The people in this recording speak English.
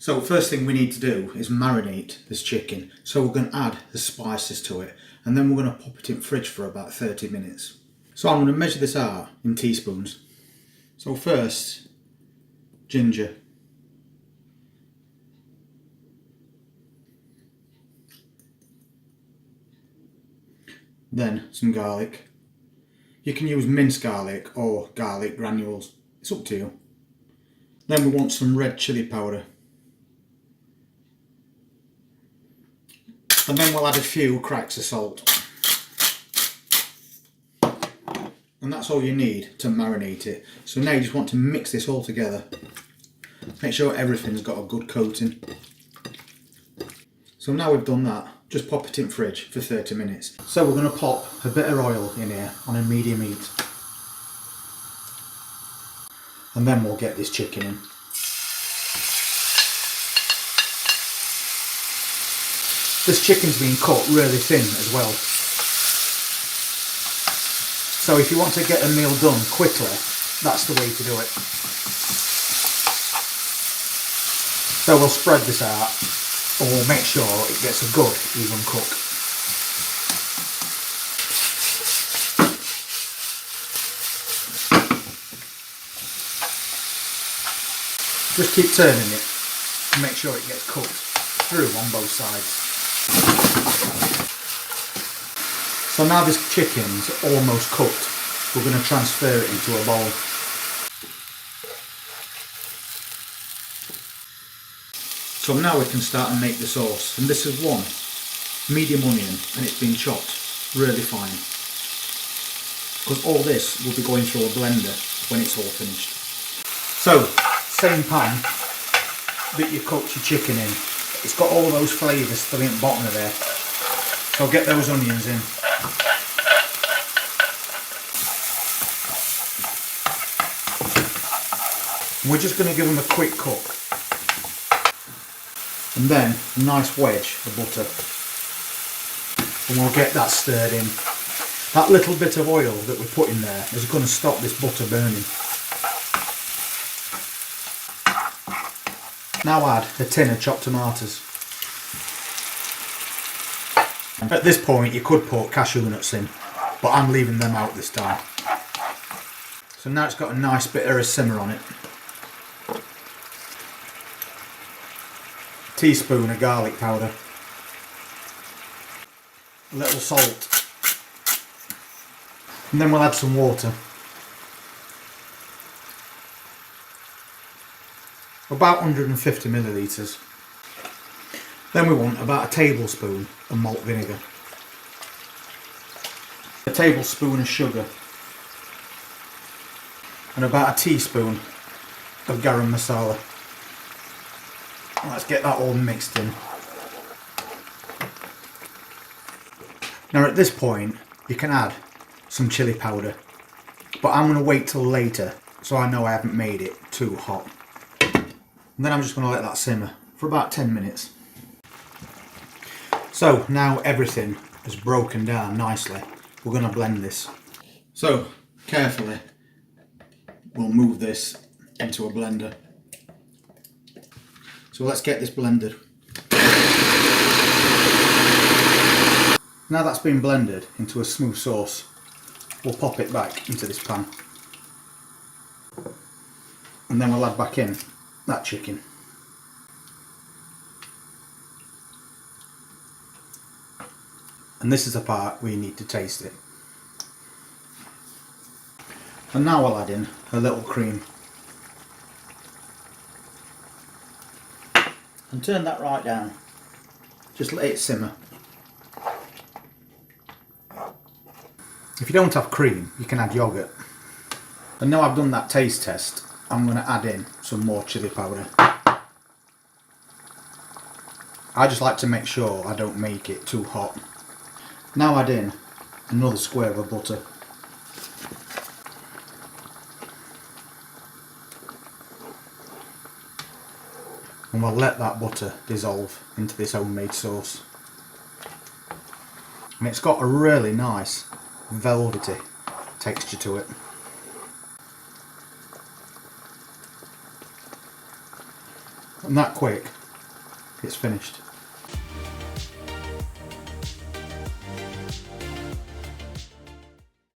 So first thing we need to do is marinate this chicken. So we're going to add the spices to it and then we're going to pop it in the fridge for about 30 minutes. So I'm going to measure this out in teaspoons. So first, ginger. Then some garlic. You can use minced garlic or garlic granules, it's up to you. Then we want some red chilli powder. And then we'll add a few cracks of salt. And that's all you need to marinate it. So now you just want to mix this all together. Make sure everything's got a good coating. So now we've done that, just pop it in the fridge for 30 minutes. So we're going to pop a bit of oil in here on a medium heat. And then we'll get this chicken in. This chicken's been cut really thin as well. So if you want to get a meal done quickly, that's the way to do it. So we'll spread this out, and we'll make sure it gets a good even cook. Just keep turning it to make sure it gets cooked through on both sides. So now this chicken's almost cooked, we're going to transfer it into a bowl. So now we can start and make the sauce, and this is one medium onion and it's been chopped really fine, because all this will be going through a blender when it's all finished. So same pan that you cooked your chicken in, it's got all those flavours still in the bottom of there, so get those onions in. We're just going to give them a quick cook. And then a nice wedge of butter. And we'll get that stirred in. That little bit of oil that we put in there is going to stop this butter burning. Now add a tin of chopped tomatoes. At this point you could put cashew nuts in, but I'm leaving them out this time. So now it's got a nice bit of a simmer on it. A teaspoon of garlic powder. A little salt. And then we'll add some water. About 150 millilitres. Then we want about a tablespoon of malt vinegar. A tablespoon of sugar. And about a teaspoon of garam masala. Let's get that all mixed in. Now at this point you can add some chilli powder, but I'm going to wait till later so I know I haven't made it too hot. And then I'm just going to let that simmer for about 10 minutes. So now everything is broken down nicely. We're going to blend this. So carefully we'll move this into a blender. So let's get this blended. Now that's been blended into a smooth sauce, we'll pop it back into this pan. And then we'll add back in that chicken. And this is the part where you need to taste it. And now I'll add in a little cream. And turn that right down. Just let it simmer. If you don't have cream, you can add yoghurt. And now I've done that taste test, I'm going to add in some more chilli powder. I just like to make sure I don't make it too hot. Now add in another square of butter. And we'll let that butter dissolve into this homemade sauce. And it's got a really nice velvety texture to it. And that quick, it's finished.